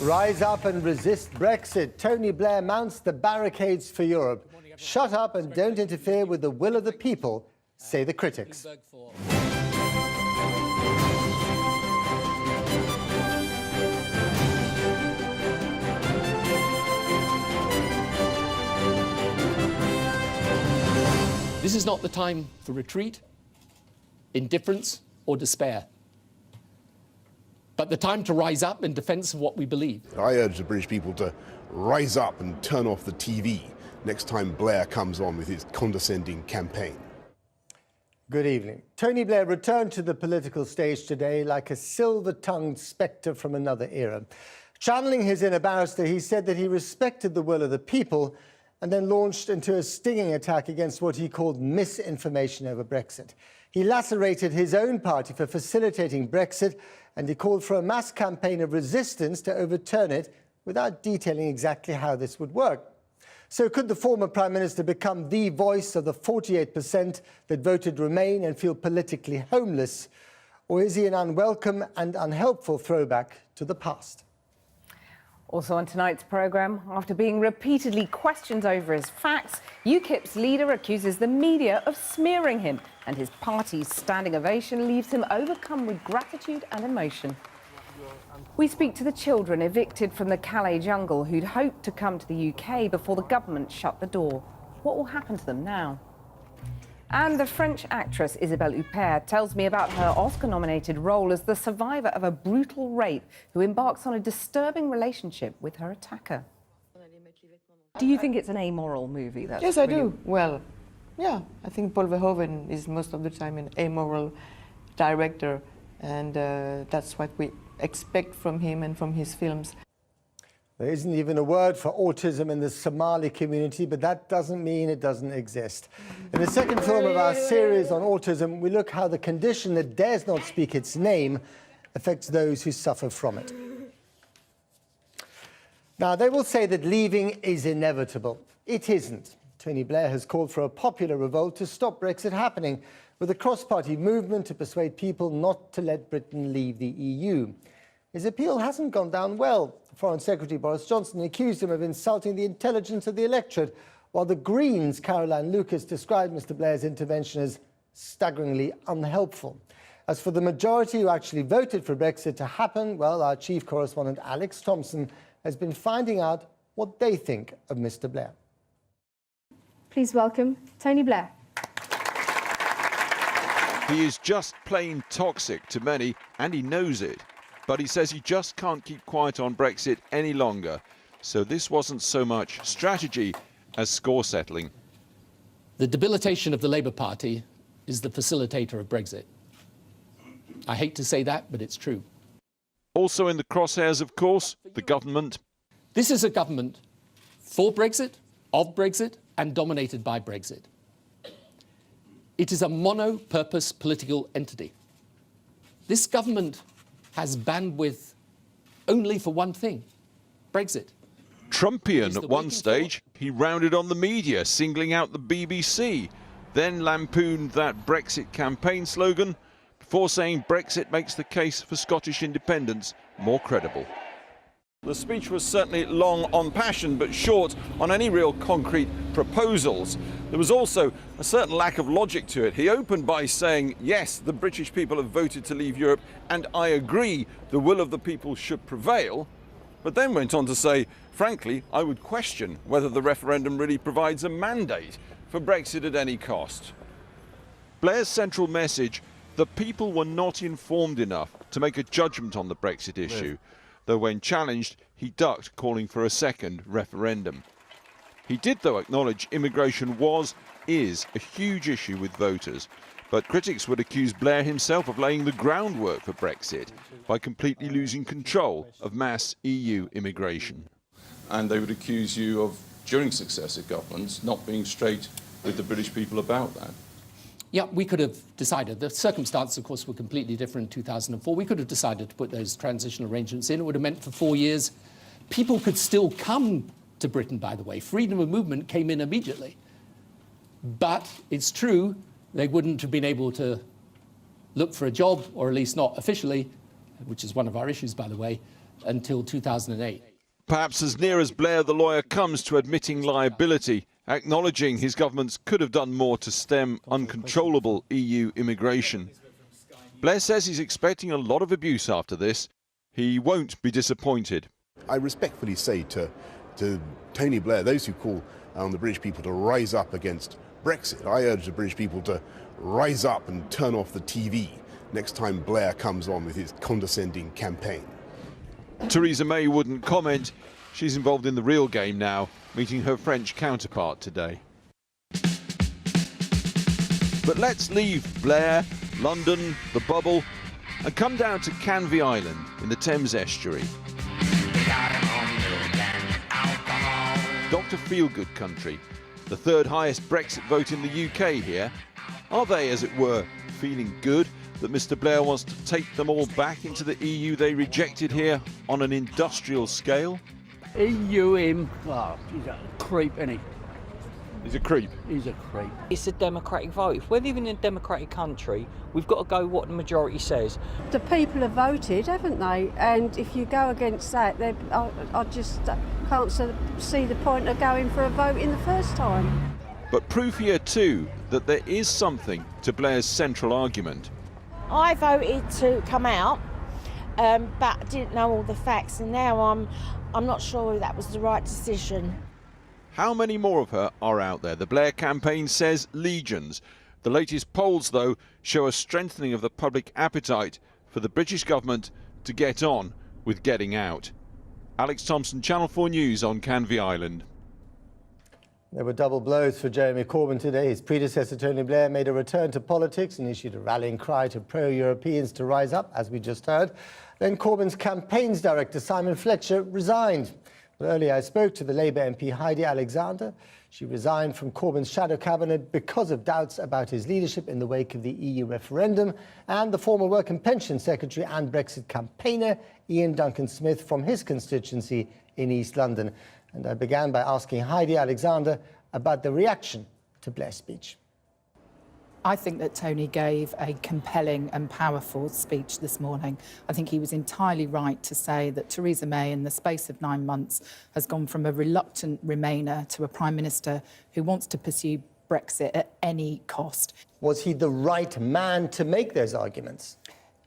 Rise up and resist Brexit. Tony Blair mounts the barricades for Europe. Shut up and don't interfere with the will of the people, say the critics. This is not the time for retreat, indifference, or despair, but the time to rise up in defence of what we believe. I urge the British people to rise up and turn off the TV next time Blair comes on with his condescending campaign. Good evening. Tony Blair returned to the political stage today like a silver-tongued spectre from another era. Channeling his inner barrister, he said that he respected the will of the people and then launched into a stinging attack against what he called misinformation over Brexit. He lacerated his own party for facilitating Brexit, and he called for a mass campaign of resistance to overturn it without detailing exactly how this would work. So could the former Prime Minister become the voice of the 48% that voted Remain and feel politically homeless? Or is he an unwelcome and unhelpful throwback to the past? Also on tonight's programme, after being repeatedly questioned over his facts, UKIP's leader accuses the media of smearing him, and his party's standing ovation leaves him overcome with gratitude and emotion. We speak to the children evicted from the Calais jungle who'd hoped to come to the UK before the government shut the door. What will happen to them now? And the French actress Isabelle Huppert tells me about her Oscar-nominated role as the survivor of a brutal rape who embarks on a disturbing relationship with her attacker. Do you think it's an amoral movie? Yes, I do. Well, yeah, I think Paul Verhoeven is most of the time an amoral director, and that's what we expect from him and from his films. There isn't even a word for autism in the Somali community, but that doesn't mean it doesn't exist. In the second film of our series on autism, we look how the condition that dares not speak its name affects those who suffer from it. Now, they will say that leaving is inevitable. It isn't. Tony Blair has called for a popular revolt to stop Brexit happening, with a cross-party movement to persuade people not to let Britain leave the EU. His appeal hasn't gone down well. Foreign Secretary Boris Johnson accused him of insulting the intelligence of the electorate, while the Greens' Caroline Lucas described Mr Blair's intervention as staggeringly unhelpful. As for the majority who actually voted for Brexit to happen, well, our chief correspondent Alex Thompson has been finding out what they think of Mr Blair. Please welcome Tony Blair. He is just plain toxic to many, and he knows it. But he says he just can't keep quiet on Brexit any longer. So this wasn't so much strategy as score settling. The debilitation of the Labour Party is the facilitator of Brexit. I hate to say that, but it's true. Also in the crosshairs, of course, the government. This is a government for Brexit, of Brexit, and dominated by Brexit. It is a mono-purpose political entity. This government has bandwidth only for one thing, Brexit. Trumpian at one stage, he rounded on the media, singling out the BBC, then lampooned that Brexit campaign slogan, before saying Brexit makes the case for Scottish independence more credible. The speech was certainly long on passion, but short on any real concrete proposals. There was also a certain lack of logic to it. He opened by saying, yes, the British people have voted to leave Europe, and I agree the will of the people should prevail, but then went on to say, frankly, I would question whether the referendum really provides a mandate for Brexit at any cost. Blair's central message, the people were not informed enough to make a judgment on the Brexit issue. Though when challenged, he ducked calling for a second referendum. He did, though, acknowledge immigration is a huge issue with voters. But critics would accuse Blair himself of laying the groundwork for Brexit by completely losing control of mass EU immigration. And they would accuse you of, during successive governments, not being straight with the British people about that. Yeah, we could have decided. The circumstances, of course, were completely different in 2004. We could have decided to put those transitional arrangements in. It would have meant for 4 years. People could still come to Britain, by the way. Freedom of movement came in immediately. But it's true, they wouldn't have been able to look for a job, or at least not officially, which is one of our issues, by the way, until 2008. Perhaps as near as Blair the lawyer comes to admitting liability, acknowledging his governments could have done more to stem uncontrollable EU immigration. Blair says he's expecting a lot of abuse after this. He won't be disappointed. I respectfully say to Tony Blair, those who call on the British people to rise up against Brexit, I urge the British people to rise up and turn off the TV next time Blair comes on with his condescending campaign. Theresa May wouldn't comment. She's involved in the real game now, meeting her French counterpart today. But let's leave Blair, London, the bubble, and come down to Canvey Island in the Thames estuary. Dr. Feelgood country, the third highest Brexit vote in the UK here. Are they, as it were, feeling good that Mr. Blair wants to take them all back into the EU they rejected here on an industrial scale? EU him, oh, he's a creep, isn't he? He's a creep. He's a creep. It's a democratic vote. If we're living in a democratic country, we've got to go what the majority says. The people have voted, haven't they? And if you go against that, I just can't see the point of going for a vote in the first time. But proof here too that there is something to Blair's central argument. I voted to come out, but I didn't know all the facts, and now I'm not sure that was the right decision. How many more of her are out there? The Blair campaign says legions. The latest polls, though, show a strengthening of the public appetite for the British government to get on with getting out. Alex Thompson, Channel 4 News on Canvey Island. There were double blows for Jeremy Corbyn today. His predecessor, Tony Blair, made a return to politics and issued a rallying cry to pro-Europeans to rise up, as we just heard. Then Corbyn's campaigns director, Simon Fletcher, resigned. Well, earlier I spoke to the Labour MP Heidi Alexander. She resigned from Corbyn's shadow cabinet because of doubts about his leadership in the wake of the EU referendum, and the former Work and Pension Secretary and Brexit campaigner Ian Duncan-Smith from his constituency in East London. And I began by asking Heidi Alexander about the reaction to Blair's speech. I think that Tony gave a compelling and powerful speech this morning. I think he was entirely right to say that Theresa May, in the space of 9 months, has gone from a reluctant Remainer to a Prime Minister who wants to pursue Brexit at any cost. Was he the right man to make those arguments?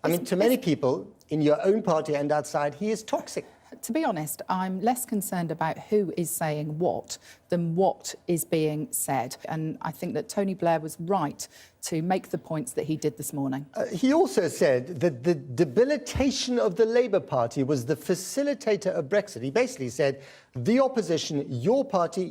I mean, to many people in your own party and outside, he is toxic. To be honest, I'm less concerned about who is saying what than what is being said. And I think that Tony Blair was right to make the points that he did this morning. He also said that the debilitation of the Labour Party was the facilitator of Brexit. He basically said the opposition, your party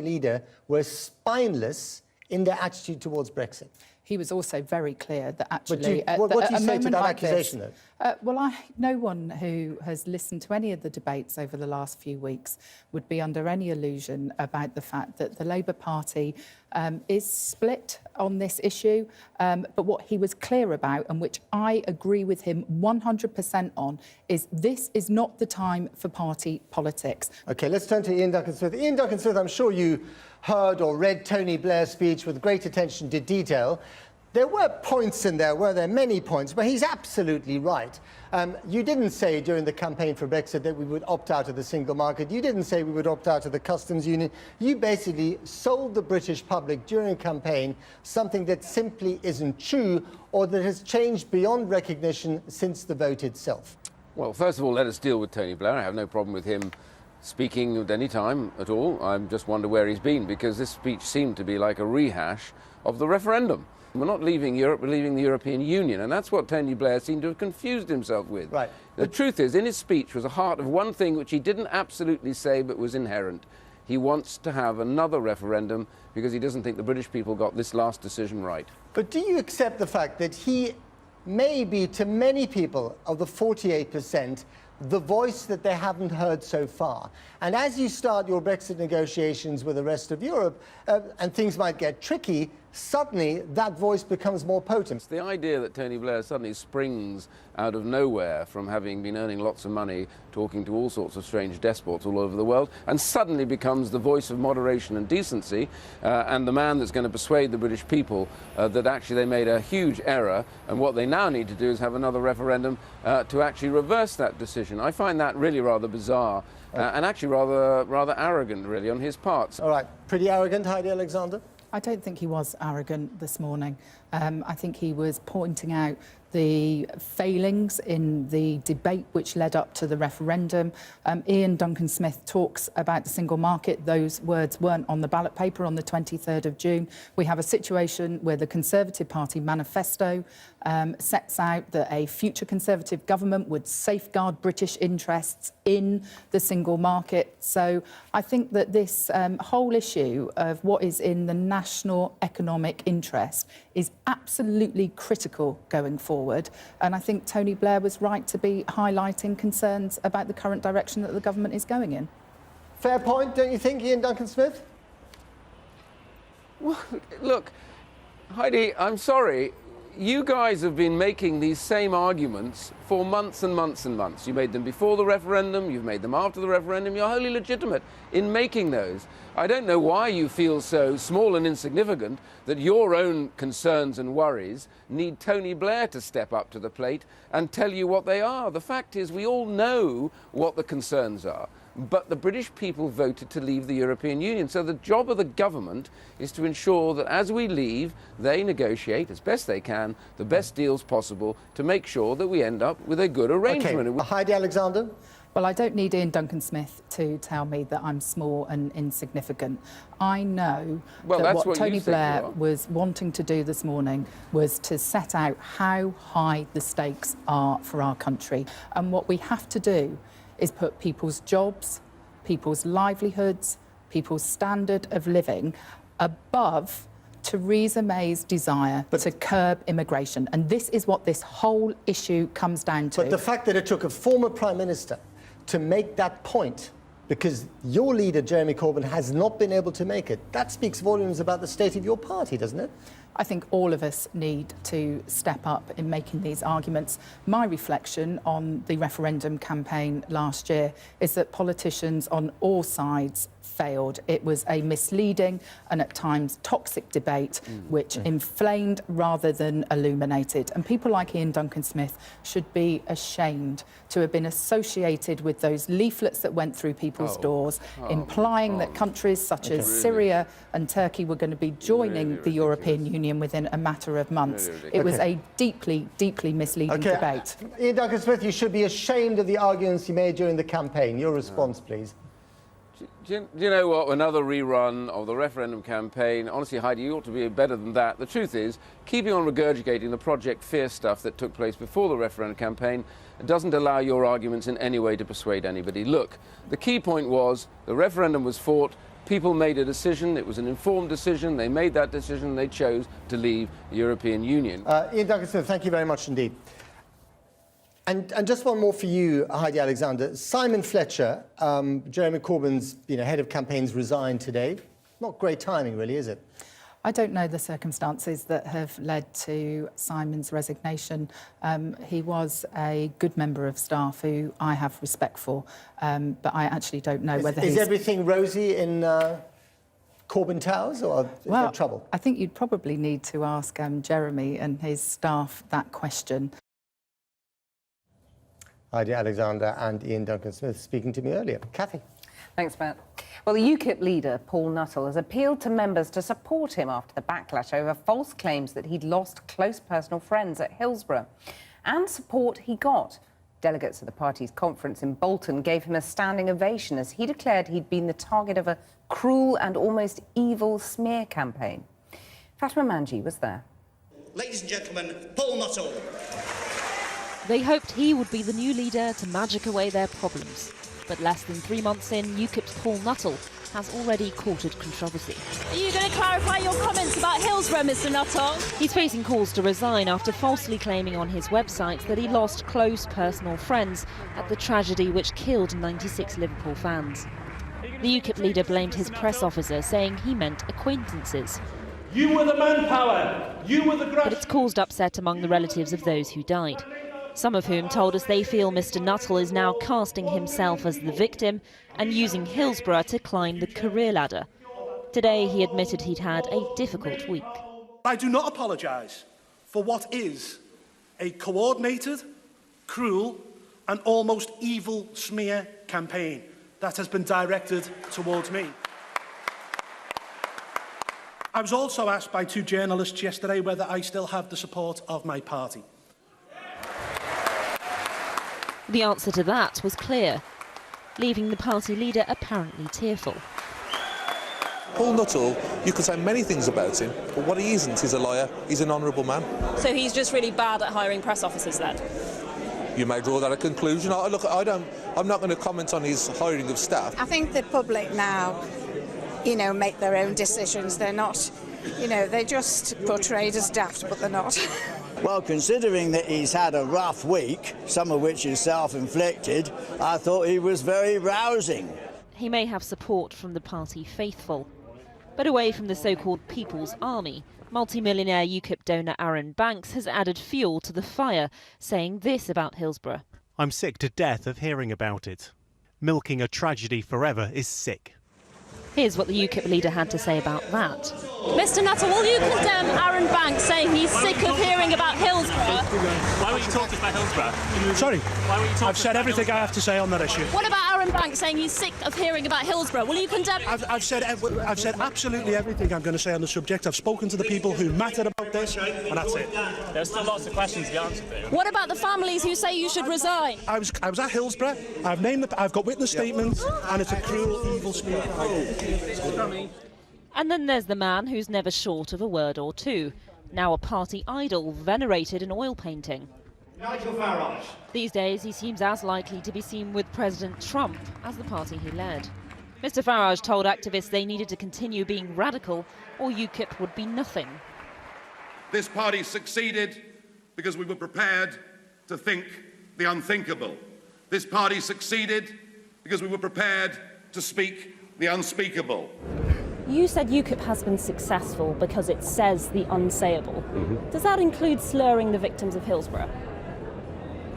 leader, were spineless in their attitude towards Brexit. He was also very clear that actually... What do you say to that accusation, though? Well, no one who has listened to any of the debates over the last few weeks would be under any illusion about the fact that the Labour Party is split on this issue. But what he was clear about, and which I agree with him 100% on, is this is not the time for party politics. OK, let's turn to Ian Duncan-Smith. Ian Duncan-Smith, I'm sure you heard or read Tony Blair's speech with great attention to detail. There were points in there, were there many points, but he's absolutely right. You didn't say during the campaign for Brexit that we would opt out of the single market. You didn't say we would opt out of the customs union. You basically sold the British public during a campaign something that simply isn't true or that has changed beyond recognition since the vote itself. Well, first of all, let us deal with Tony Blair. I have no problem with him speaking at any time at all. I just wonder where he's been, because this speech seemed to be like a rehash of the referendum. We're not leaving Europe, we're leaving the European Union, and that's what Tony Blair seemed to have confused himself with. Right. The truth is, in his speech was a heart of one thing which he didn't absolutely say but was inherent. He wants to have another referendum because he doesn't think the British people got this last decision right. But do you accept the fact that he may be, to many people of the 48%, the voice that they haven't heard so far? And as you start your Brexit negotiations with the rest of Europe, and things might get tricky, suddenly that voice becomes more potent. The idea that Tony Blair suddenly springs out of nowhere from having been earning lots of money talking to all sorts of strange despots all over the world and suddenly becomes the voice of moderation and decency and the man that's going to persuade the British people that actually they made a huge error and what they now need to do is have another referendum to actually reverse that decision. I find that really rather bizarre and actually rather arrogant, really, on his part. All right, pretty arrogant, Heidi Alexander? I don't think he was arrogant this morning. I think he was pointing out the failings in the debate which led up to the referendum. Ian Duncan-Smith talks about the single market. Those words weren't on the ballot paper on the 23rd of June. We have a situation where the Conservative Party manifesto sets out that a future Conservative government would safeguard British interests in the single market. So I think that this whole issue of what is in the national economic interest is absolutely critical going forward. And I think Tony Blair was right to be highlighting concerns about the current direction that the government is going in. Fair point, don't you think, Ian Duncan-Smith? Well, look, Heidi, I'm sorry. You guys have been making these same arguments for months and months and months. You made them before the referendum, you've made them after the referendum. You're wholly legitimate in making those. I don't know why you feel so small and insignificant that your own concerns and worries need Tony Blair to step up to the plate and tell you what they are. The fact is, we all know what the concerns are. But the British people voted to leave the European Union. So the job of the government is to ensure that as we leave, they negotiate as best they can the best deals possible to make sure that we end up with a good arrangement. Okay. Heidi Alexander? Well, I don't need Ian Duncan-Smith to tell me that I'm small and insignificant. I know that what Tony Blair was wanting to do this morning was to set out how high the stakes are for our country. And what we have to do is put people's jobs, people's livelihoods, people's standard of living above Theresa May's desire to curb immigration. And this is what this whole issue comes down to. But the fact that it took a former Prime Minister to make that point, because your leader, Jeremy Corbyn, has not been able to make it, that speaks volumes about the state of your party, doesn't it? I think all of us need to step up in making these arguments. My reflection on the referendum campaign last year is that politicians on all sides failed. It was a misleading and at times toxic debate which inflamed rather than illuminated. And people like Ian Duncan-Smith should be ashamed to have been associated with those leaflets that went through people's doors, implying that countries such as Syria and Turkey were going to be joining the European Union within a matter of months. It was a deeply, deeply misleading debate. Ian Duncan-Smith, you should be ashamed of the arguments you made during the campaign. Your response, please. Do you know what? Another rerun of the referendum campaign. Honestly, Heidi, you ought to be better than that. The truth is, keeping on regurgitating the Project Fear stuff that took place before the referendum campaign doesn't allow your arguments in any way to persuade anybody. Look, the key point was the referendum was fought. People made a decision. It was an informed decision. They made that decision. They chose to leave the European Union. Ian Duncan-Smith, thank you very much indeed. And just one more for you, Heidi Alexander. Simon Fletcher, Jeremy Corbyn's head of campaigns, resigned today. Not great timing, really, is it? I don't know the circumstances that have led to Simon's resignation. He was a good member of staff who I have respect for, but I actually don't know whether Is everything rosy in Corbyn Towers, or is there trouble? I think you'd probably need to ask Jeremy and his staff that question. Heidi Alexander and Ian Duncan-Smith speaking to me earlier. Cathy. Thanks, Matt. Well, the UKIP leader, Paul Nuttall, has appealed to members to support him after the backlash over false claims that he'd lost close personal friends at Hillsborough. And support he got. Delegates at the party's conference in Bolton gave him a standing ovation as he declared he'd been the target of a cruel and almost evil smear campaign. Fatima Manji was there. Ladies and gentlemen, Paul Nuttall. They hoped he would be the new leader to magic away their problems. But less than 3 months in, UKIP's Paul Nuttall has already courted controversy. Are you going to clarify your comments about Hillsborough, Mr Nuttall? He's facing calls to resign after falsely claiming on his website that he lost close personal friends at the tragedy which killed 96 Liverpool fans. The UKIP leader blamed his press officer, saying he meant acquaintances. You were the manpower. You were the grass. But it's caused upset among the relatives of those who died, some of whom told us they feel Mr Nuttall is now casting himself as the victim and using Hillsborough to climb the career ladder. Today he admitted he'd had a difficult week. I do not apologise for what is a coordinated, cruel and almost evil smear campaign that has been directed towards me. I was also asked by 2 journalists yesterday whether I still have the support of my party. The answer to that was clear, leaving the party leader apparently tearful. Paul Nuttall, you could say many things about him, but what he isn't is a liar. He's an honourable man. So he's just really bad at hiring press officers then? You may draw that a conclusion. I'm not going to comment on his hiring of staff. I think the public now, make their own decisions. They're not, they're just portrayed as daft, but they're not. Well, considering that he's had a rough week, some of which is self-inflicted, I thought he was very rousing. He may have support from the party faithful. But away from the so-called People's Army, multi-millionaire UKIP donor Aaron Banks has added fuel to the fire, saying this about Hillsborough. I'm sick to death of hearing about it. Milking a tragedy forever is sick. Here's what the UKIP leader had to say about that. Mr Nuttall, will you condemn Aaron Banks saying he's sick of hearing about Hillsborough? Why were you talking about Hillsborough? Sorry, Why were you talking I've said everything I have to say on that issue. What about Aaron Banks saying he's sick of hearing about Hillsborough? Will you condemn... I've said absolutely everything I'm going to say on the subject. I've spoken to the people who matter about this, and that's it. There's still lots of questions to be answered there. What about the families who say you should resign? I was at Hillsborough. I've got witness statements, and it's a cruel, evil smear. And then there's the man who's never short of a word or two, now a party idol venerated in oil painting. Nigel Farage. These days he seems as likely to be seen with President Trump as the party he led. Mr Farage told activists they needed to continue being radical or UKIP would be nothing. This party succeeded because we were prepared to think the unthinkable. This party succeeded because we were prepared to speak the unspeakable. You said UKIP has been successful because it says the unsayable. Does that include slurring the victims of Hillsborough?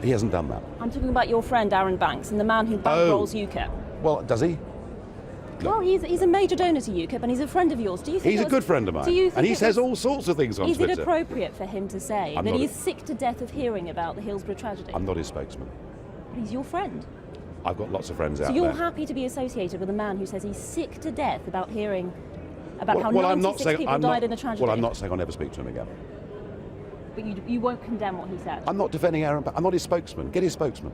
He hasn't done that. I'm talking about your friend Aaron Banks and the man who bankrolls UKIP. Well, does he? Well, he's a major donor to UKIP and he's a friend of yours. Do you think he's a good friend of mine? And he says all sorts of things on Twitter. Is it appropriate for him to say that he's sick to death of hearing about the Hillsborough tragedy? I'm not his spokesman. But he's your friend. I've got lots of friends out there. So you're happy to be associated with a man who says he's sick to death about hearing about how 96 people died in the tragedy? Well, I'm not saying I'll never speak to him again. But you won't condemn what he said? I'm not defending Aaron, but I'm not his spokesman. Get his spokesman.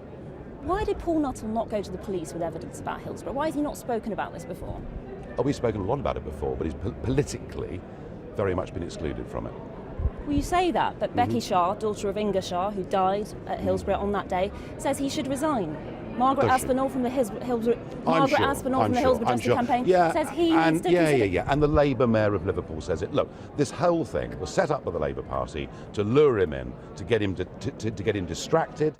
Why did Paul Nuttall not go to the police with evidence about Hillsborough? Why has he not spoken about this before? Oh, we've spoken a lot about it before, but he's politically very much been excluded from it. Well, you say that, but Becky Shah, daughter of Inga Shah, who died at Hillsborough on that day, says he should resign. Margaret Aspinall from the Hillsborough Justice Campaign says he needs to consider... And the Labour Mayor of Liverpool says it. Look, this whole thing was set up by the Labour Party to lure him in, to get him to get him distracted.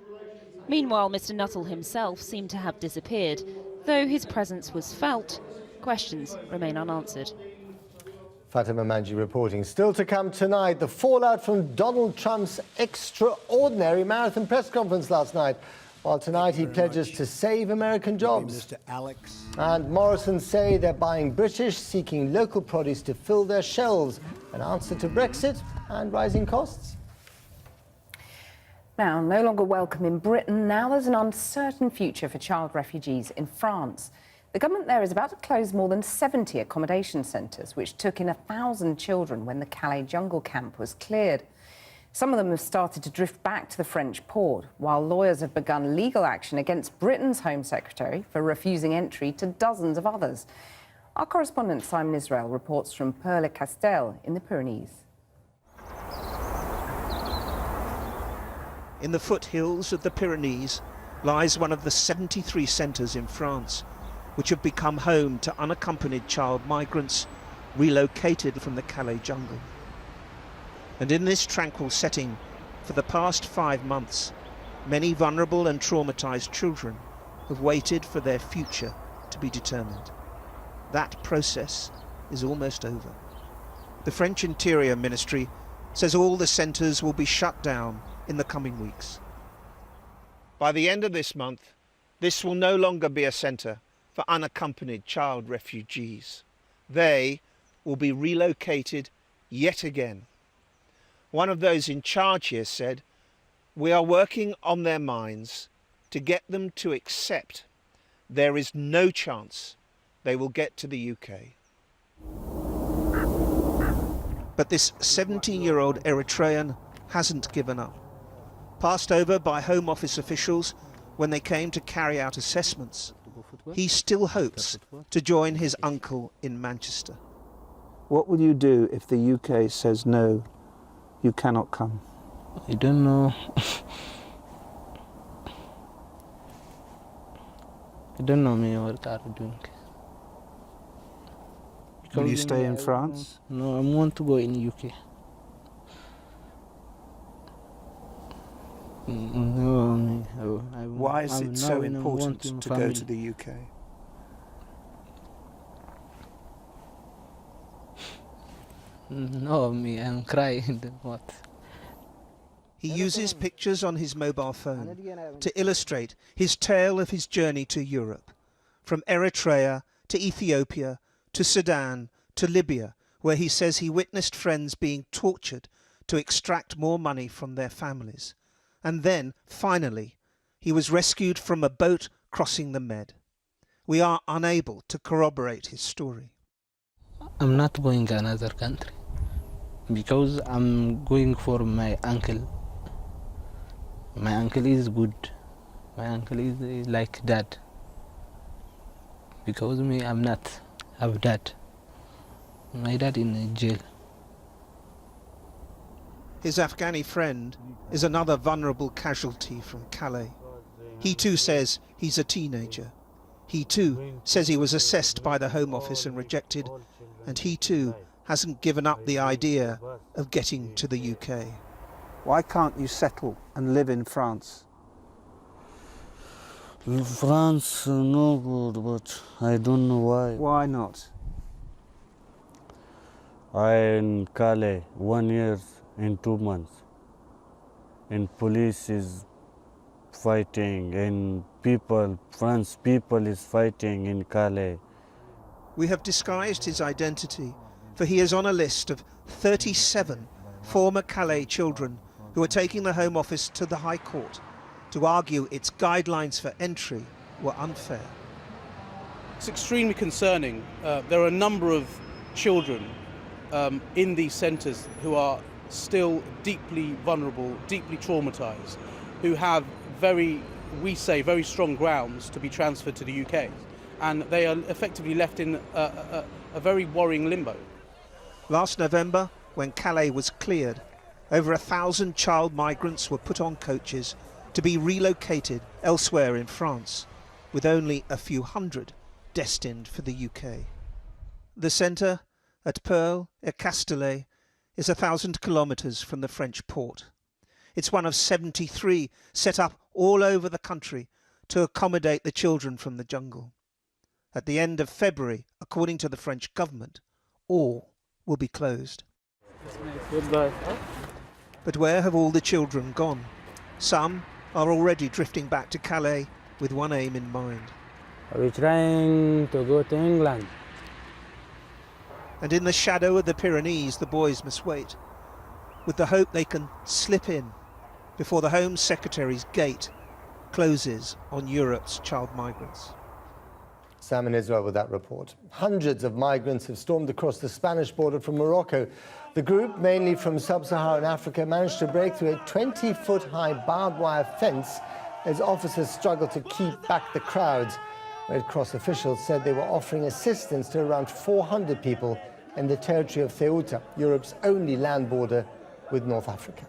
Meanwhile, Mr Nuttall himself seemed to have disappeared. Though his presence was felt, questions remain unanswered. Fatima Manji reporting. Still to come tonight, the fallout from Donald Trump's extraordinary marathon press conference last night. While tonight he pledges to save American jobs. Mr. Alex. And Morrisons say they're buying British, seeking local produce to fill their shelves. An answer to Brexit and rising costs. Now, no longer welcome in Britain, now there's an uncertain future for child refugees in France. The government there is about to close more than 70 accommodation centres, which took in 1,000 children when the Calais jungle camp was cleared. Some of them have started to drift back to the French port, while lawyers have begun legal action against Britain's Home Secretary for refusing entry to dozens of others. Our correspondent Simon Israel reports from Peur-le-Castel in the Pyrenees. In the foothills of the Pyrenees lies one of the 73 centres in France, which have become home to unaccompanied child migrants relocated from the Calais jungle. And in this tranquil setting, for the past 5 months, many vulnerable and traumatised children have waited for their future to be determined. That process is almost over. The French Interior Ministry says all the centres will be shut down in the coming weeks. By the end of this month, this will no longer be a centre for unaccompanied child refugees. They will be relocated yet again. One of those in charge here said, "We are working on their minds to get them to accept there is no chance they will get to the UK." But this 17-year-old Eritrean hasn't given up. Passed over by Home Office officials when they came to carry out assessments, he still hopes to join his uncle in Manchester. What will you do if the UK says no, you cannot come? I don't know. I don't know me what I'm doing. Will you stay in France? No, I want to go in UK. No, why is it so important to go to the UK? No, I'm crying. What? He uses pictures on his mobile phone to illustrate his tale of his journey to Europe, from Eritrea to Ethiopia to Sudan to Libya, where he says he witnessed friends being tortured to extract more money from their families. And then, finally, he was rescued from a boat crossing the Med. We are unable to corroborate his story. I'm not going to another country because I'm going for my uncle. My uncle is good. My uncle is like dad. Because me, I'm not have dad. My dad in jail. His Afghani friend is another vulnerable casualty from Calais. He too says he's a teenager. He too says he was assessed by the Home Office and rejected, and he too hasn't given up the idea of getting to the UK. Why can't you settle and live in France? France no good, but I don't know why. Why not? I in Calais 1 year and 2 months, and police is fighting, and people, France people is fighting in Calais. We have disguised his identity, for he is on a list of 37 former Calais children who are taking the Home Office to the High Court to argue its guidelines for entry were unfair. It's extremely concerning. There are a number of children in these centres who are still deeply vulnerable, deeply traumatised, who have very strong grounds to be transferred to the UK. And they are effectively left in a very worrying limbo. Last November, when Calais was cleared, over 1,000 child migrants were put on coaches to be relocated elsewhere in France, with only a few hundred destined for the UK. The centre at Pearl-et-Castellet is 1,000 kilometres from the French port. It's one of 73 set up all over the country to accommodate the children from the jungle. At the end of February, according to the French government, all will be closed. Goodbye. But where have all the children gone? Some are already drifting back to Calais with one aim in mind. We're trying to go to England. And in the shadow of the Pyrenees, the boys must wait, with the hope they can slip in before the Home Secretary's gate closes on Europe's child migrants. Sam in Israel with that report. Hundreds of migrants have stormed across the Spanish border from Morocco. The group, mainly from sub-Saharan Africa, managed to break through a 20-foot-high barbed wire fence as officers struggled to keep back the crowds. Red Cross officials said they were offering assistance to around 400 people in the territory of Ceuta, Europe's only land border with North Africa.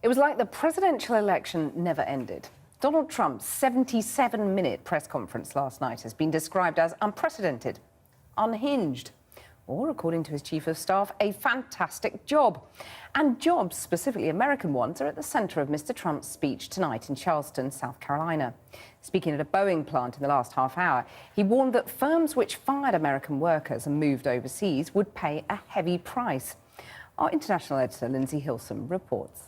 It was like the presidential election never ended. Donald Trump's 77-minute press conference last night has been described as unprecedented, unhinged. or, according to his chief of staff, a fantastic job. And jobs, specifically American ones, are at the centre of Mr. Trump's speech tonight in Charleston, South Carolina. Speaking at a Boeing plant in the last half hour, he warned that firms which fired American workers and moved overseas would pay a heavy price. Our international editor, Lindsay Hilsum, reports.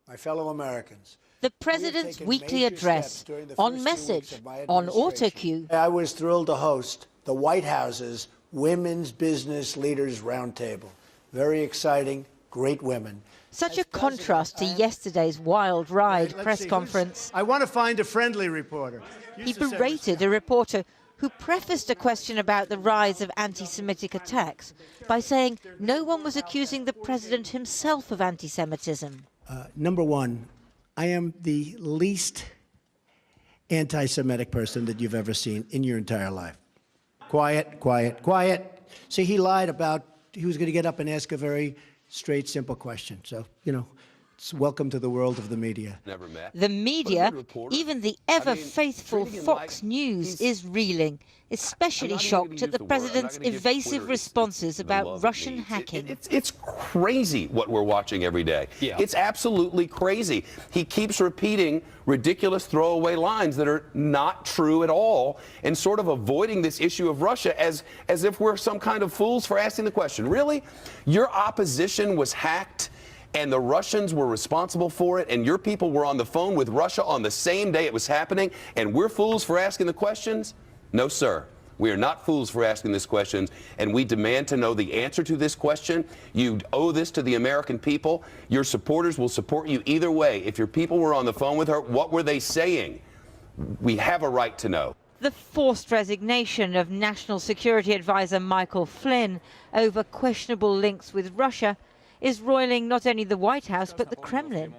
My fellow Americans, the President's weekly address, on message, on auto cue. I was thrilled to host the White House's Women's Business Leaders Roundtable. Very exciting, great women. Such a contrast to yesterday's wild ride press conference. I want to find a friendly reporter. He berated a reporter who prefaced a question about the rise of anti-Semitic attacks by saying no one was accusing the President himself of anti-Semitism. Number one, I am the least anti-Semitic person that you've ever seen in your entire life. Quiet, quiet, quiet. See, he lied about he was going to get up and ask a very straight, simple question. So, you know, it's welcome to the world of the media. Never met. The media, even the ever-faithful Fox News, is reeling, especially shocked at the President's evasive responses about Russian hacking. It's crazy what we're watching every day. Yeah. It's absolutely crazy. He keeps repeating ridiculous throwaway lines that are not true at all and sort of avoiding this issue of Russia as if we're some kind of fools for asking the question. Really? Your opposition was hacked and the Russians were responsible for it, and your people were on the phone with Russia on the same day it was happening, and we're fools for asking the questions? No, sir. We are not fools for asking these questions, and we demand to know the answer to this question. You owe this to the American people. Your supporters will support you either way. If your people were on the phone with her, what were they saying? We have a right to know. The forced resignation of National Security Advisor Michael Flynn over questionable links with Russia is roiling not only the White House but the Kremlin.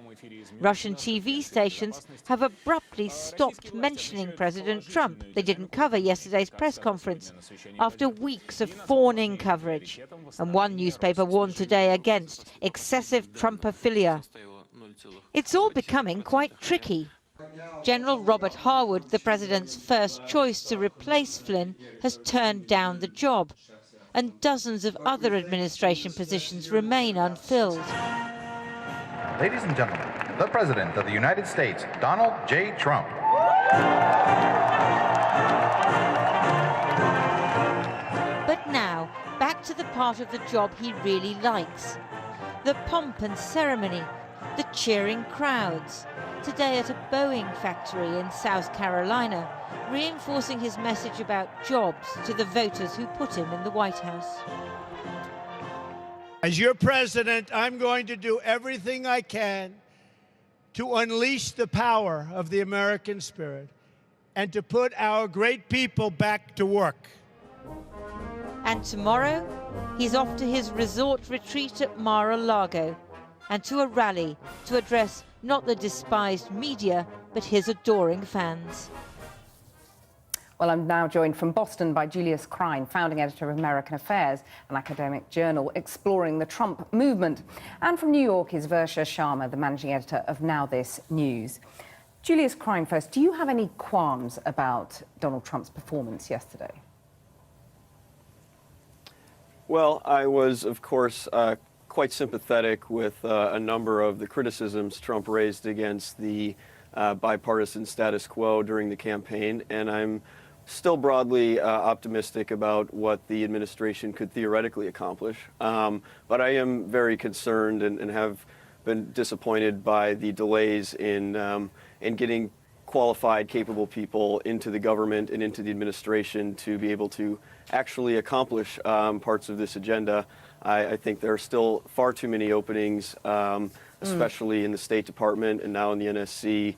Russian TV stations have abruptly stopped mentioning President Trump. They didn't cover yesterday's press conference after weeks of fawning coverage. And one newspaper warned today against excessive Trumpophilia. It's all becoming quite tricky. General Robert Harwood, the President's first choice to replace Flynn, has turned down the job, and dozens of other administration positions remain unfilled. Ladies and gentlemen, the President of the United States, Donald J. Trump. But now, back to the part of the job he really likes. The pomp and ceremony, the cheering crowds. Today at a Boeing factory in South Carolina, reinforcing his message about jobs to the voters who put him in the White House. As your president, I'm going to do everything I can to unleash the power of the American spirit and to put our great people back to work. And tomorrow, he's off to his resort retreat at Mar-a-Lago and to a rally to address not the despised media, but his adoring fans. Well, I'm now joined from Boston by Julius Krein, founding editor of American Affairs, an academic journal exploring the Trump movement. And from New York is Versha Sharma, the managing editor of Now This News. Julius Krein first, do you have any qualms about Donald Trump's performance yesterday? Well, I was, of course, quite sympathetic with a number of the criticisms Trump raised against the bipartisan status quo during the campaign, and I'm still broadly optimistic about what the administration could theoretically accomplish. But I am very concerned and have been disappointed by the delays in getting qualified, capable people into the government and into the administration to be able to actually accomplish parts of this agenda. I think there are still far too many openings, especially in the State Department and now in the NSC,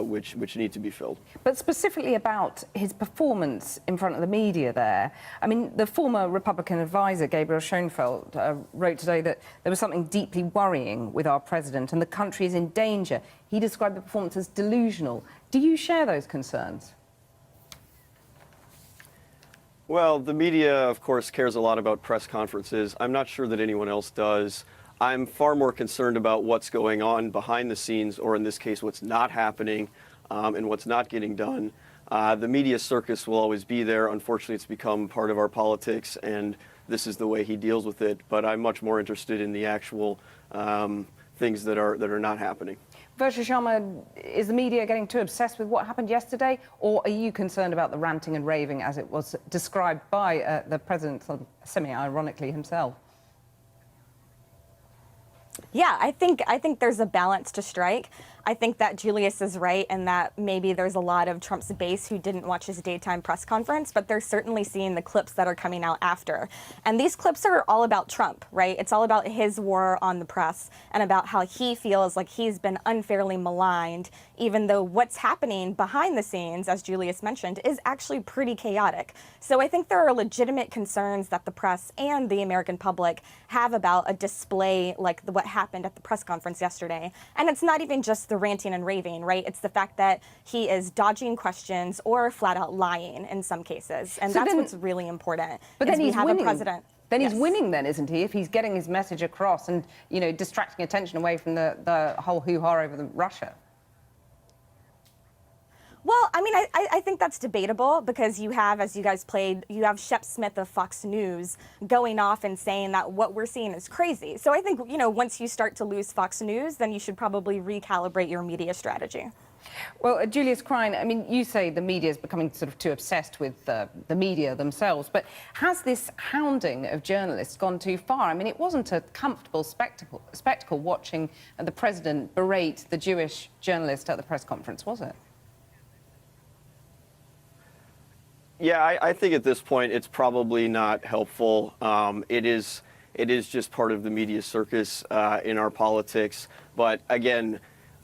which need to be filled. But specifically about his performance in front of the media there, I mean, the former Republican advisor, Gabriel Schoenfeld, wrote today that there was something deeply worrying with our president and the country is in danger. He described the performance as delusional. Do you share those concerns? Well, the media, of course, cares a lot about press conferences. I'm not sure that anyone else does. I'm far more concerned about what's going on behind the scenes, or in this case, what's not happening and what's not getting done. The media circus will always be there. Unfortunately, it's become part of our politics, and this is the way he deals with it. But I'm much more interested in the actual things that are not happening. Varsha Sharma, is the media getting too obsessed with what happened yesterday, or are you concerned about the ranting and raving as it was described by the president, semi-ironically himself? Yeah, I think there's a balance to strike. I think that Julius is right in that maybe there's a lot of Trump's base who didn't watch his daytime press conference, but they're certainly seeing the clips that are coming out after. And these clips are all about Trump, right? It's all about his war on the press and about how he feels like he's been unfairly maligned, even though what's happening behind the scenes, as Julius mentioned, is actually pretty chaotic. So I think there are legitimate concerns that the press and the American public have about a display like what happened at the press conference yesterday. And it's not even just the ranting and raving, right? It's the fact that he is dodging questions or flat out lying in some cases. And so that's what's really important. But then he's winning. A president. Then he's winning then, isn't he? If he's getting his message across and, you know, distracting attention away from the whole hoo-ha over Russia. Well, I mean, I think that's debatable because you have, as you guys played, you have Shep Smith of Fox News going off and saying that what we're seeing is crazy. So I think, you know, once you start to lose Fox News, then you should probably recalibrate your media strategy. Well, Julius Krein, I mean, you say the media is becoming sort of too obsessed with the media themselves, but has this hounding of journalists gone too far? I mean, it wasn't a comfortable spectacle watching the president berate the Jewish journalist at the press conference, was it? Yeah, I think at this point it's probably not helpful. It is just part of the media circus in our politics. But again,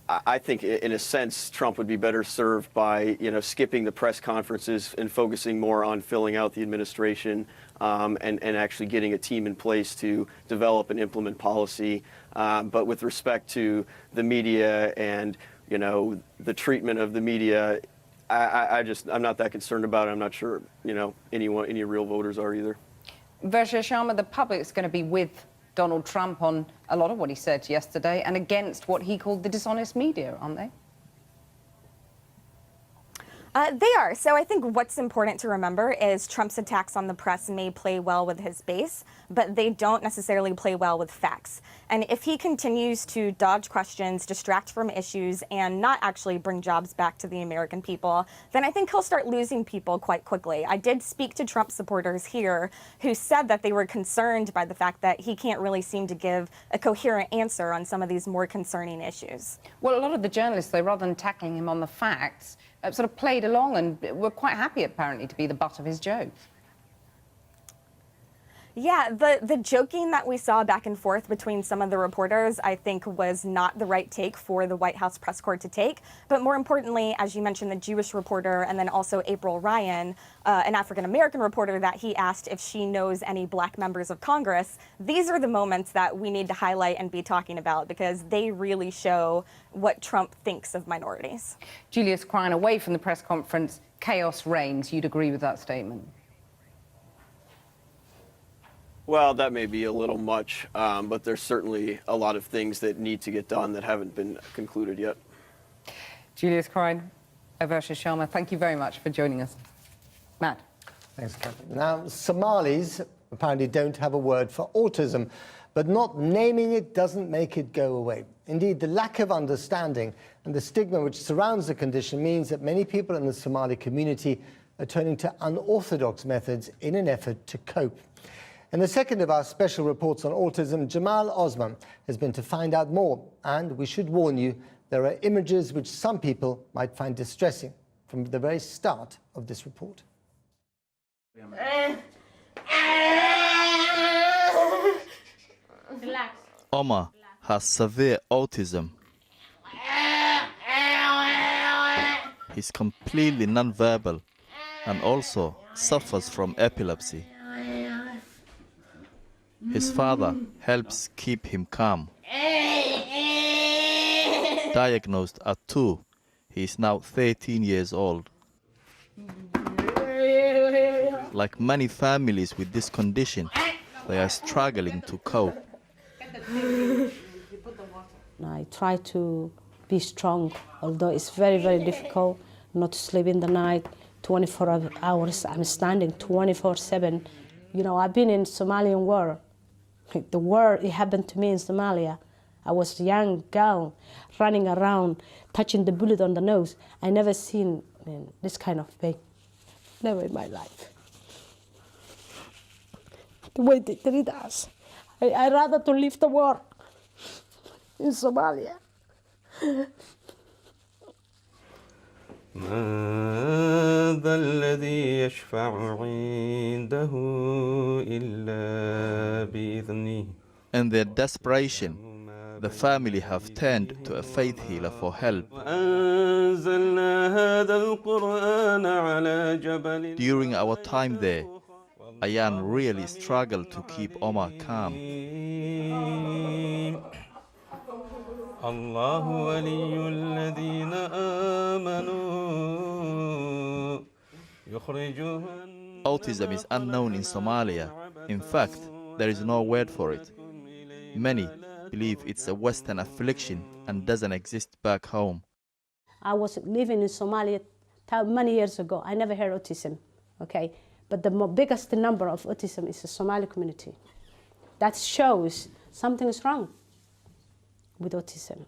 I think in a sense Trump would be better served by, you know, skipping the press conferences and focusing more on filling out the administration and actually getting a team in place to develop and implement policy. But with respect to the media and, you know, the treatment of the media, I'm not that concerned about it. I'm not sure, you know, any real voters are either. Varsha Sharma, the public's going to be with Donald Trump on a lot of what he said yesterday and against what he called the dishonest media, aren't they? They are. So I think what's important to remember is Trump's attacks on the press may play well with his base, but they don't necessarily play well with facts. And if he continues to dodge questions, distract from issues, and not actually bring jobs back to the American people, then I think he'll start losing people quite quickly. I did speak to Trump supporters here who said that they were concerned by the fact that he can't really seem to give a coherent answer on some of these more concerning issues. Well, a lot of the journalists, though, rather than tackling him on the facts, sort of played along and were quite happy, apparently, to be the butt of his jokes. Yeah, the joking that we saw back and forth between some of the reporters, I think, was not the right take for the White House press corps to take. But more importantly, as you mentioned, the Jewish reporter and then also April Ryan, an African-American reporter that he asked if she knows any black members of Congress. These are the moments that we need to highlight and be talking about because they really show what Trump thinks of minorities. Julius Krein, away from the press conference, chaos reigns. You'd agree with that statement? Well, that may be a little much, but there's certainly a lot of things that need to get done that haven't been concluded yet. Julius Krein, Varsha Sharma, thank you very much for joining us. Matt. Thanks, Catherine. Now, Somalis apparently don't have a word for autism, but not naming it doesn't make it go away. Indeed, the lack of understanding and the stigma which surrounds the condition means that many people in the Somali community are turning to unorthodox methods in an effort to cope. In the second of our special reports on autism, Jamal Osman has been to find out more. And we should warn you, there are images which some people might find distressing from the very start of this report. Omar has severe autism. He's completely nonverbal and also suffers from epilepsy. His father helps keep him calm. Diagnosed at 2, he is now 13 years old. Like many families with this condition, they are struggling to cope. I try to be strong, although it's very, very difficult not to sleep in the night. 24 hours, I'm standing 24/7. You know, I've been in Somalian war. The war, it happened to me in Somalia. I was a young girl running around, touching the bullet on the nose. I never seen this kind of pain, never in my life. The way they treat us. I'd rather to leave the war in Somalia. ماذا الذي يشفع عنده إلا بإذنه. In their desperation, the family have turned to a faith healer for help. During our time there, Ayan really struggled to keep Omar calm. Autism is unknown in Somalia. In fact, there is no word for it. Many believe it's a Western affliction and doesn't exist back home. I was living in Somalia many years ago. I never heard autism, okay? But the biggest number of autism is the Somali community. That shows something is wrong with autism.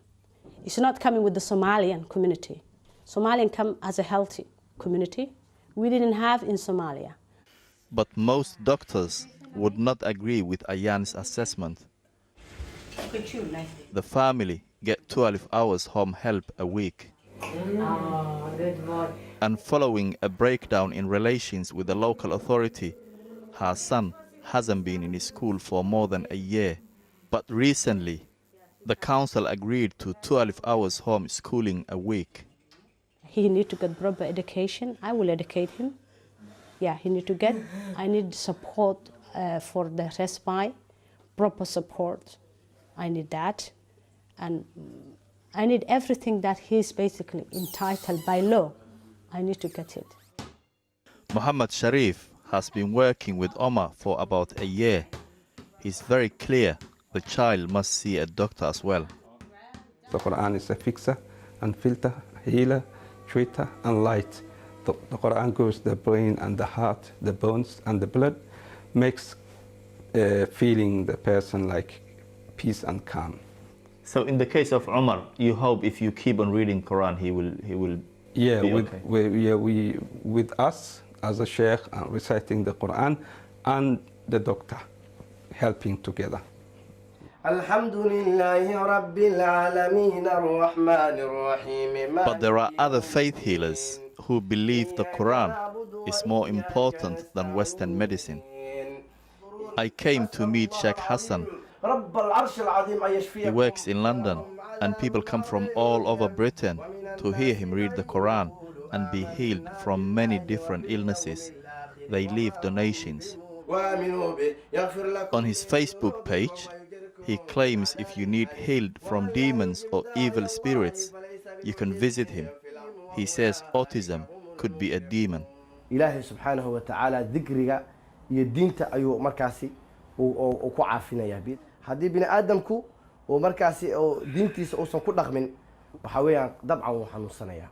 It's not coming with the Somalian community. Somalian come as a healthy community. We didn't have in Somalia. But most doctors would not agree with Ayan's assessment. The family get 12 hours home help a week. And following a breakdown in relations with the local authority, her son hasn't been in school for more than a year. But recently, the council agreed to 12 hours home schooling a week. He needs to get proper education. I will educate him. Yeah, he needs to get. I need support for the respite, proper support. I need that. And I need everything that he's basically entitled by law. I need to get it. Muhammad Sharif has been working with Omar for about a year. He's very clear the child must see a doctor as well. The Quran is a fixer and filter, healer, treater and light. The Quran goes the brain and the heart, the bones and the blood, makes feeling the person like peace and calm. So in the case of Omar, you hope if you keep on reading Quran, he will yeah, be with, okay? With us as a sheikh reciting the Quran and the doctor helping together. But there are other faith healers who believe the Quran is more important than Western medicine. I came to meet Sheikh Hassan. He works in London, and people come from all over Britain to hear him read the Quran and be healed from many different illnesses. They leave donations. On his Facebook page, he claims if you need healed from demons or evil spirits, you can visit him. He says autism could be a demon. Ilaahay subhanahu wa ta'ala dhikriga iyo diinta ayuu markaasi ku caafinayaa. Haddii bini aadamku oo markaasi oo diintiisa uusan ku dhaqmin, waxa weeyaan dabcan wuu xanuunsanayaa.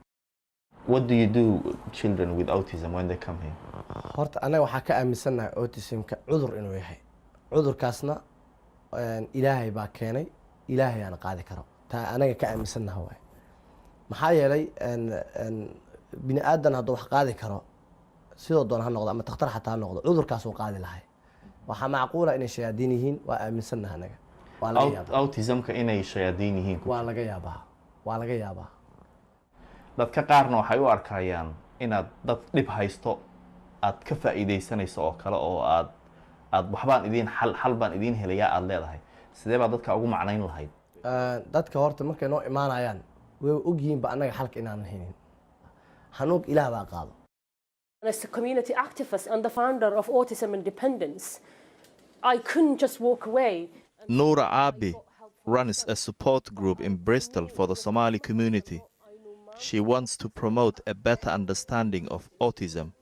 What do you do with children with autism when they come here? Horta anaga waxaa ka aaminsanahay autismka cudur inuu yahay. Cudurkaasna Ilaahay baa keenay, Ilaahay aan qaadi karo. Taa anaga ka aaminsanahay waay. Maxaa yeelay bini aadan hadduu wax qaadi karo sidoo doon ha noqdo ama takhtar xataa ha noqdo cudurkaas uu qaadi lahay. Waxaa macquula inay shayaadiin yihiin, waa aaminsanahay anaga. Waa laga yaabaa. Autismka inay shayaadiin yihiin. Waa laga yaabaa. Waa laga yaabaa. Dadka qaarna waxay u arkayaan inaad dad dhib haysto aad ka faa'iideysanayso oo kale oo aad waxbaan idin xal baan idin helayaa aad leedahay. Sidee baa dadka ugu macnayn lahayd? Dadka horta markay noo imaanayaan way ogyihiin ba anaga xalka inaan haynin. Hanuug Ilaah baa qaado. As a community activist and the founder of Autism Independence, I couldn't just walk away. Noura Abi runs a support group in Bristol for the Somali community. She wants to promote a better understanding of autism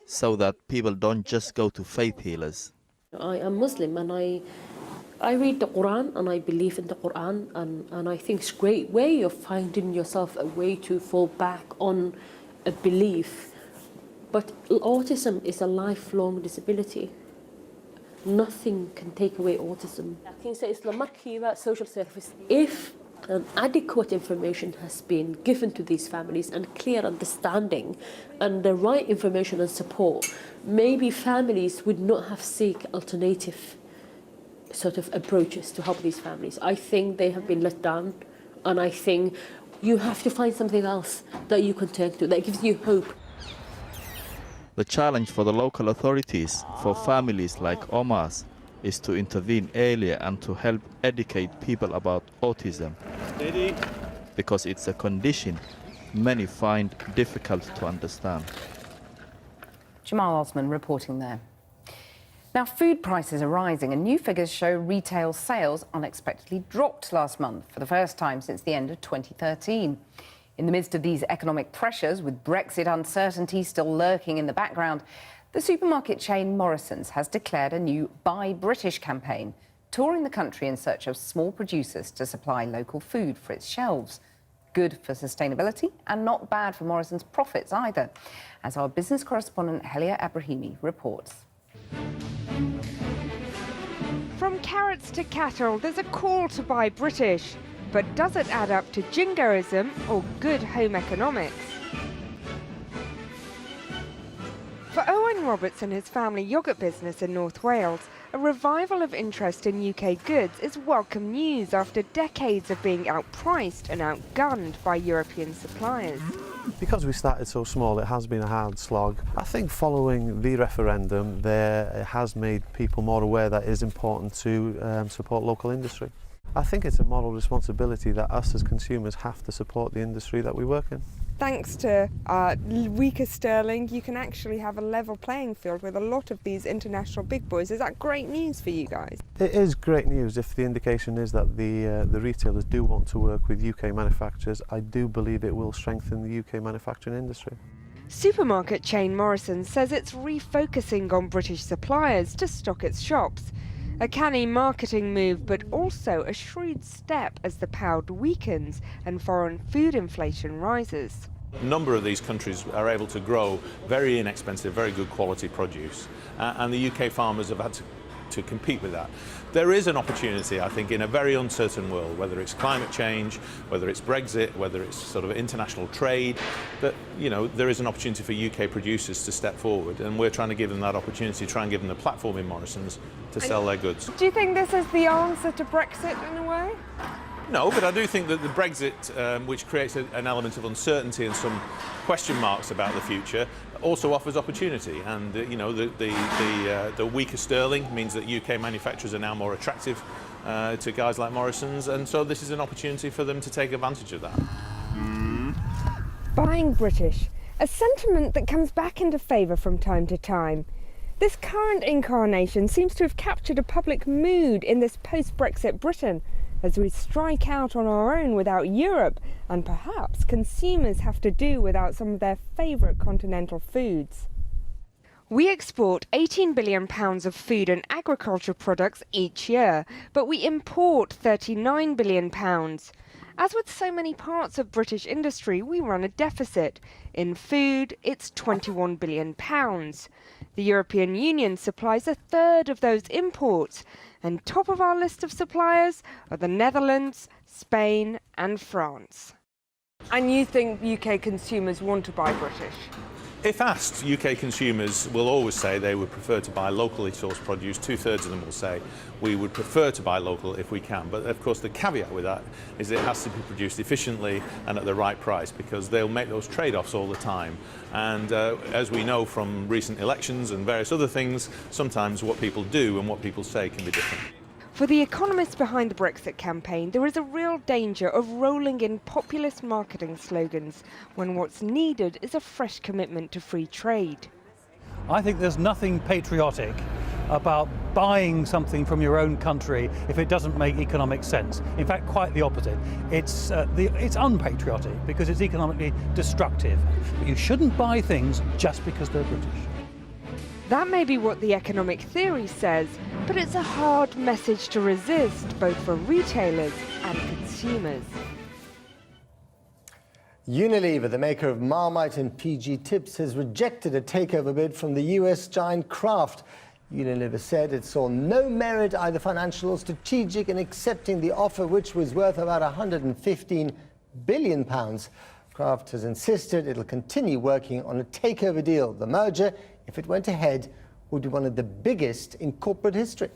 so that people don't just go to faith healers. I am Muslim and I read the Quran and I believe in the Quran and I think it's a great way of finding yourself a way to fall back on a belief. But autism is a lifelong disability. Nothing can take away autism. Social service. If adequate information has been given to these families and clear understanding and the right information and support, maybe families would not have seek alternative sort of approaches to help these families. I think they have been let down, and I think you have to find something else that you can turn to that gives you hope. The challenge for the local authorities, for families like Omar's, is to intervene earlier and to help educate people about autism. Because it's a condition many find difficult to understand. Jamal Osman reporting there. Now, food prices are rising and new figures show retail sales unexpectedly dropped last month for the first time since the end of 2013. In the midst of these economic pressures, with Brexit uncertainty still lurking in the background, the supermarket chain Morrisons has declared a new Buy British campaign, touring the country in search of small producers to supply local food for its shelves. Good for sustainability and not bad for Morrisons' profits either, as our business correspondent Helia Abrahimi reports. From carrots to cattle, there's a call to buy British. But does it add up to jingoism or good home economics? For Owen Roberts and his family yoghurt business in North Wales, a revival of interest in UK goods is welcome news after decades of being outpriced and outgunned by European suppliers. Because we started so small, it has been a hard slog. I think following the referendum, it has made people more aware that it is important to support local industry. I think it's a moral responsibility that us as consumers have to support the industry that we work in. Thanks to weaker sterling, you can actually have a level playing field with a lot of these international big boys. Is that great news for you guys? It is great news if the indication is that the retailers do want to work with UK manufacturers. I do believe it will strengthen the UK manufacturing industry. Supermarket chain Morrisons says it's refocusing on British suppliers to stock its shops. A canny marketing move, but also a shrewd step as the pound weakens and foreign food inflation rises. A number of these countries are able to grow very inexpensive, very good quality produce, and the UK farmers have had to compete with that. There is an opportunity, I think, in a very uncertain world, whether it's climate change, whether it's Brexit, whether it's sort of international trade, that, you know, there is an opportunity for UK producers to step forward, and we're trying to give them that opportunity, try and give them the platform in Morrisons to sell their goods. Do you think this is the answer to Brexit in a way? No, but I do think that the Brexit, which creates an element of uncertainty and some question marks about the future, also offers opportunity. And you know, the weaker sterling means that UK manufacturers are now more attractive to guys like Morrisons, and so this is an opportunity for them to take advantage of that. Buying British, a sentiment that comes back into favour from time to time. This current incarnation seems to have captured a public mood in this post-Brexit Britain, as we strike out on our own without Europe, and perhaps consumers have to do without some of their favourite continental foods. We export £18 billion of food and agriculture products each year, but we import £39 billion. As with so many parts of British industry, we run a deficit. In food, it's £21 billion. The European Union supplies a third of those imports, and top of our list of suppliers are the Netherlands, Spain and France. And you think UK consumers want to buy British? If asked, UK consumers will always say they would prefer to buy locally sourced produce. 2/3 of them will say we would prefer to buy local if we can. But of course the caveat with that is it has to be produced efficiently and at the right price, because they'll make those trade-offs all the time. And as we know from recent elections and various other things, sometimes what people do and what people say can be different. For the economists behind the Brexit campaign, there is a real danger of rolling in populist marketing slogans when what's needed is a fresh commitment to free trade. I think there's nothing patriotic about buying something from your own country if it doesn't make economic sense. In fact, quite the opposite. It's unpatriotic because it's economically destructive. But you shouldn't buy things just because they're British. That may be what the economic theory says, but it's a hard message to resist, both for retailers and consumers. Unilever, the maker of Marmite and PG Tips, has rejected a takeover bid from the US giant Kraft. Unilever said it saw no merit, either financial or strategic, in accepting the offer, which was worth about £115 billion. Kraft has insisted it'll continue working on a takeover deal. The merger, if it went ahead, would be one of the biggest in corporate history.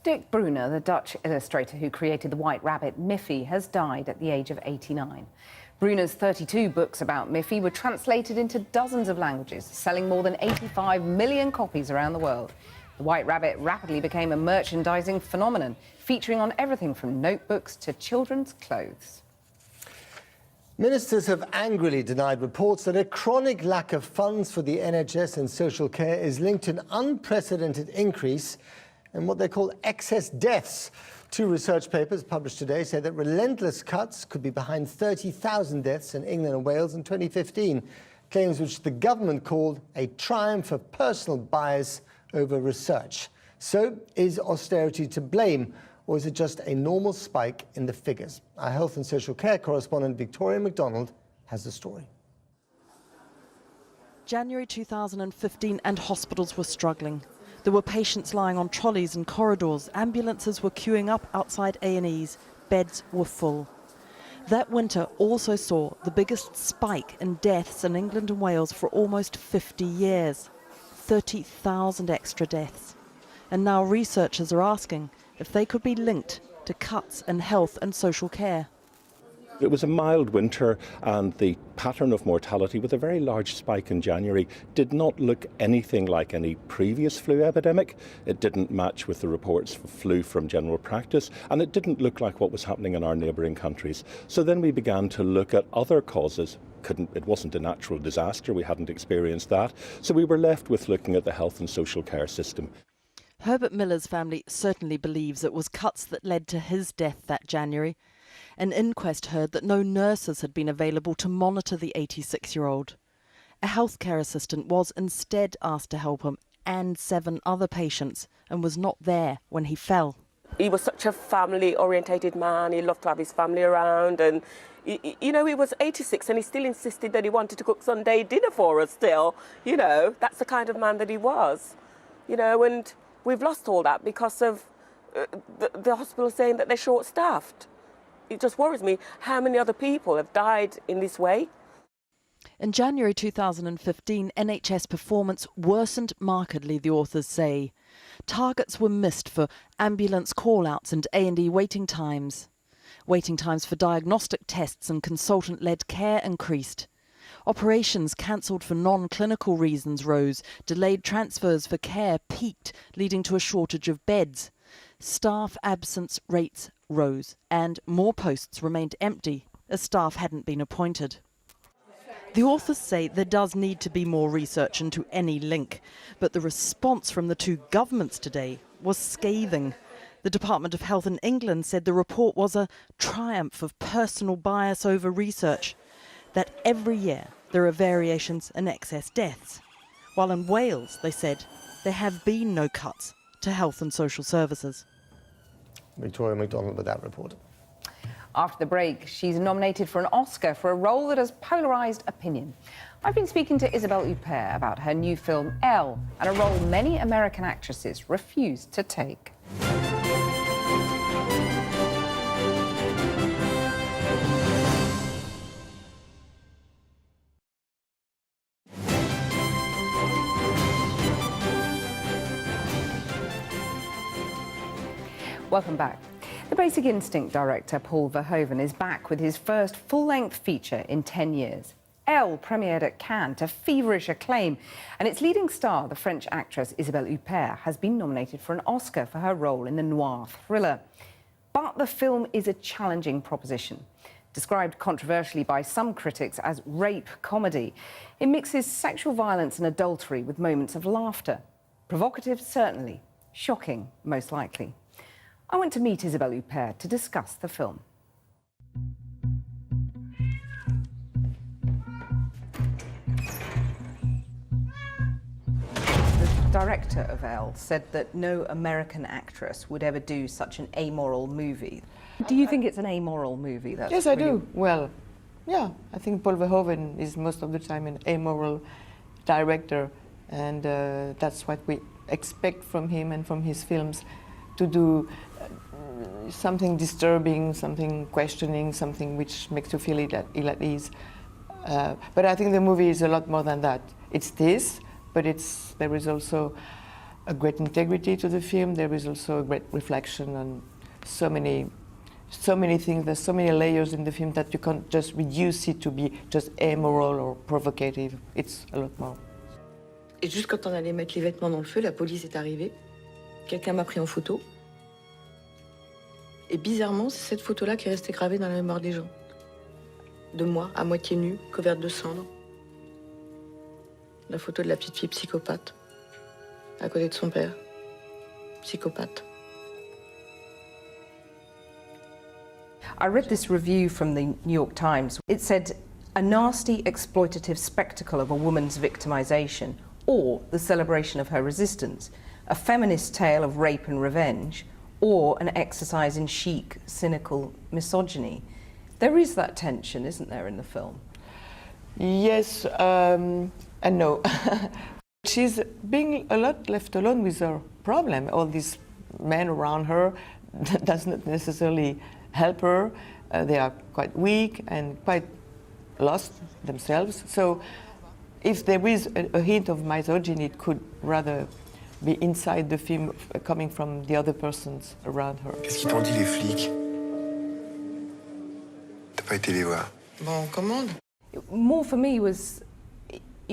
Dick Brunner, the Dutch illustrator who created the White Rabbit Miffy, has died at the age of 89. Brunner's 32 books about Miffy were translated into dozens of languages, selling more than 85 million copies around the world. The White Rabbit rapidly became a merchandising phenomenon, featuring on everything from notebooks to children's clothes. Ministers have angrily denied reports that a chronic lack of funds for the NHS and social care is linked to an unprecedented increase in what they call excess deaths. Two research papers published today say that relentless cuts could be behind 30,000 deaths in England and Wales in 2015, claims which the government called a triumph of personal bias over research. So, is austerity to blame, or is it just a normal spike in the figures? Our health and social care correspondent Victoria MacDonald has the story. January 2015 and hospitals were struggling. There were patients lying on trolleys and corridors, ambulances were queuing up outside A&Es, beds were full. That winter also saw the biggest spike in deaths in England and Wales for almost 50 years. 30,000 extra deaths. And now researchers are asking if they could be linked to cuts in health and social care. It was a mild winter, and the pattern of mortality, with a very large spike in January, did not look anything like any previous flu epidemic. It didn't match with the reports of flu from general practice, and it didn't look like what was happening in our neighbouring countries. So then we began to look at other causes. It wasn't a natural disaster, we hadn't experienced that. So we were left with looking at the health and social care system. Herbert Miller's family certainly believes it was cuts that led to his death that January. An inquest heard that no nurses had been available to monitor the 86-year-old. A healthcare assistant was instead asked to help him and 7 other patients and was not there when he fell. He was such a family-orientated man. He loved to have his family around, and you know, he was 86 and he still insisted that he wanted to cook Sunday dinner for us still. You know, that's the kind of man that he was. You know, and we've lost all that because of the hospital saying that they're short-staffed. It just worries me how many other people have died in this way. In January 2015, NHS performance worsened markedly, the authors say. Targets were missed for ambulance call-outs and A&E waiting times. Waiting times for diagnostic tests and consultant-led care increased. Operations cancelled for non-clinical reasons rose. Delayed transfers for care peaked, leading to a shortage of beds. Staff absence rates rose, and more posts remained empty as staff hadn't been appointed. The authors say there does need to be more research into any link, but the response from the two governments today was scathing. The Department of Health in England said the report was a triumph of personal bias over research, that every year there are variations in excess deaths, while in Wales, they said, there have been no cuts to health and social services. Victoria MacDonald with that report. After the break, she's nominated for an Oscar for a role that has polarised opinion. I've been speaking to Isabelle Huppert about her new film, Elle, and a role many American actresses refuse to take. Welcome back. The Basic Instinct director, Paul Verhoeven, is back with his first full-length feature in 10 years. Elle premiered at Cannes to feverish acclaim, and its leading star, the French actress Isabelle Huppert, has been nominated for an Oscar for her role in the noir thriller. But the film is a challenging proposition. Described controversially by some critics as rape comedy, it mixes sexual violence and adultery with moments of laughter. Provocative, certainly. Shocking, most likely. I went to meet Isabelle Huppert to discuss the film. The director of Elle said that no American actress would ever do such an amoral movie. Do you think it's an amoral movie? Yes, I do. Well, yeah, I think Paul Verhoeven is most of the time an amoral director. And that's what we expect from him and from his films, to do something disturbing, something questioning, something which makes you feel ill at ease. But I think the movie is a lot more than that. It's this, but there is also a great integrity to the film. There is also a great reflection on so many things. There's so many layers in the film that you can't just reduce it to be just amoral or provocative. It's a lot more. Et juste quand on allait mettre les vêtements dans le feu, la police est arrivée. Quelqu'un m'a pris en photo. Et bizarrement, c'est cette photo-là qui est restée gravée dans la mémoire des gens. De moi, à moitié nue, couverte de cendres. La photo de la petite fille psychopathe, à côté de son père, psychopathe. I read this review from the New York Times. It said, a nasty, exploitative spectacle of a woman's victimization, or the celebration of her resistance, a feminist tale of rape and revenge, or an exercise in chic, cynical misogyny. There is that tension, isn't there, in the film? Yes and no. She's being a lot left alone with her problem. All these men around her does not necessarily help her. They are quite weak and quite lost themselves. So if there is a hint of misogyny, it could rather be inside the film, coming from the other persons around her. Qu'est-ce qu'ils t'ont dit, les flics? T'as pas été les voir? Bon, on commande. More for me was,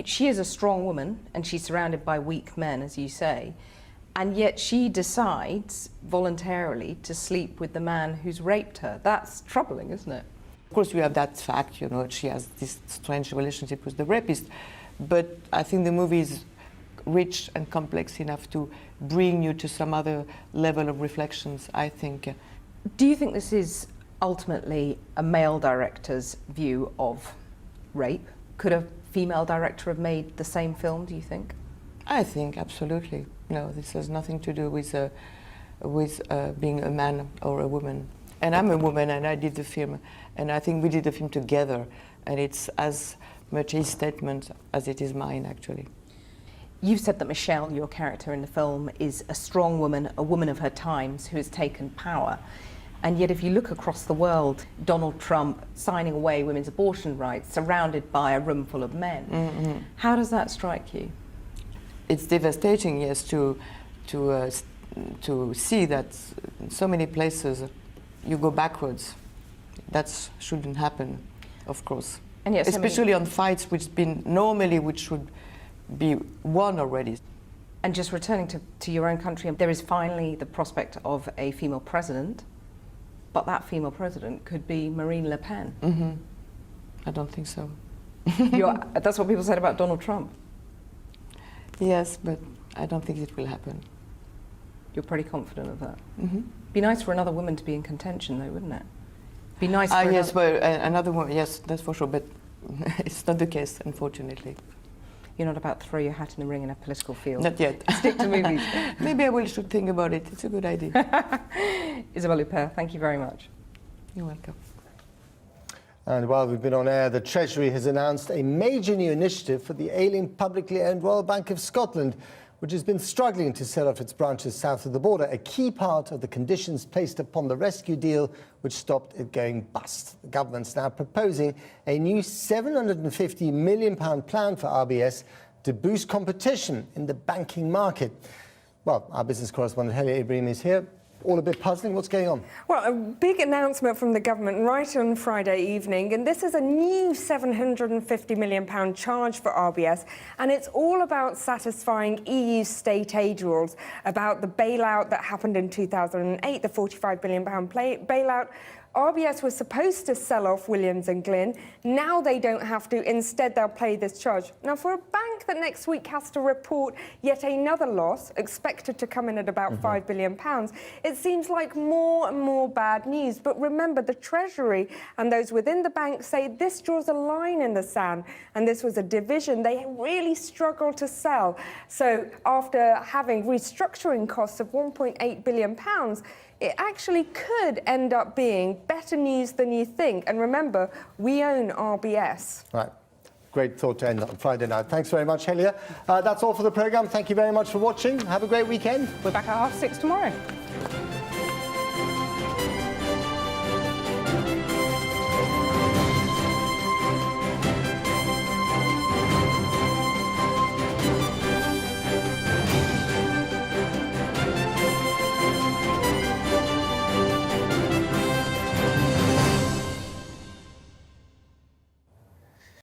she is a strong woman and she's surrounded by weak men, as you say, and yet she decides voluntarily to sleep with the man who's raped her. That's troubling, isn't it? Of course, we have that fact, you know, she has this strange relationship with the rapist, but I think the movie is rich and complex enough to bring you to some other level of reflections, I think. Do you think this is ultimately a male director's view of rape? Could a female director have made the same film, do you think? I think absolutely. No, this has nothing to do with being a man or a woman. And I'm a woman and I did the film, and I think we did the film together, and it's as much his statement as it is mine, actually. You've said that Michelle, your character in the film, is a strong woman, a woman of her times who has taken power. And yet if you look across the world, Donald Trump signing away women's abortion rights, surrounded by a room full of men. Mm-hmm. How does that strike you? It's devastating, yes, to see that in so many places you go backwards. That shouldn't happen, of course. And yes, especially on fights which should be won already. And just returning to your own country, there is finally the prospect of a female president, but that female president could be Marine Le Pen. Mm-hmm. I don't think so. That's what people said about Donald Trump. Yes, but I don't think it will happen. You're pretty confident of that? Mm-hmm. Be nice for another woman to be in contention, though, wouldn't it? Be nice for yes, but another woman, yes, that's for sure, but it's not the case, unfortunately. You're not about to throw your hat in the ring in a political field? Not yet. Stick to movies. Maybe I should think about it. It's a good idea. Isabelle Huppert, thank you very much. You're welcome. And while we've been on air, the Treasury has announced a major new initiative for the ailing publicly owned Royal Bank of Scotland, which has been struggling to sell off its branches south of the border, a key part of the conditions placed upon the rescue deal which stopped it going bust. The government's now proposing a new £750 million plan for RBS to boost competition in the banking market. Well, our business correspondent Helia Ibrahim is here. All a bit puzzling. What's going on? Well, a big announcement from the government right on Friday evening, and this is a new £750 million charge for RBS, and it's all about satisfying EU state aid rules, about the bailout that happened in 2008, the £45 billion bailout. RBS was supposed to sell off Williams & Glyn. Now they don't have to. Instead, they'll pay this charge. Now, for a bank that next week has to report yet another loss, expected to come in at about £5 billion, it seems like more and more bad news. But remember, the Treasury and those within the bank say this draws a line in the sand, and this was a division they really struggled to sell. So after having restructuring costs of £1.8 billion, it actually could end up being better news than you think. And remember, we own RBS. Right. great thought to end on Friday night. Thanks very much, Helia. That's all for the programme. Thank you very much for watching. Have a great weekend. We're back at 6:30 tomorrow.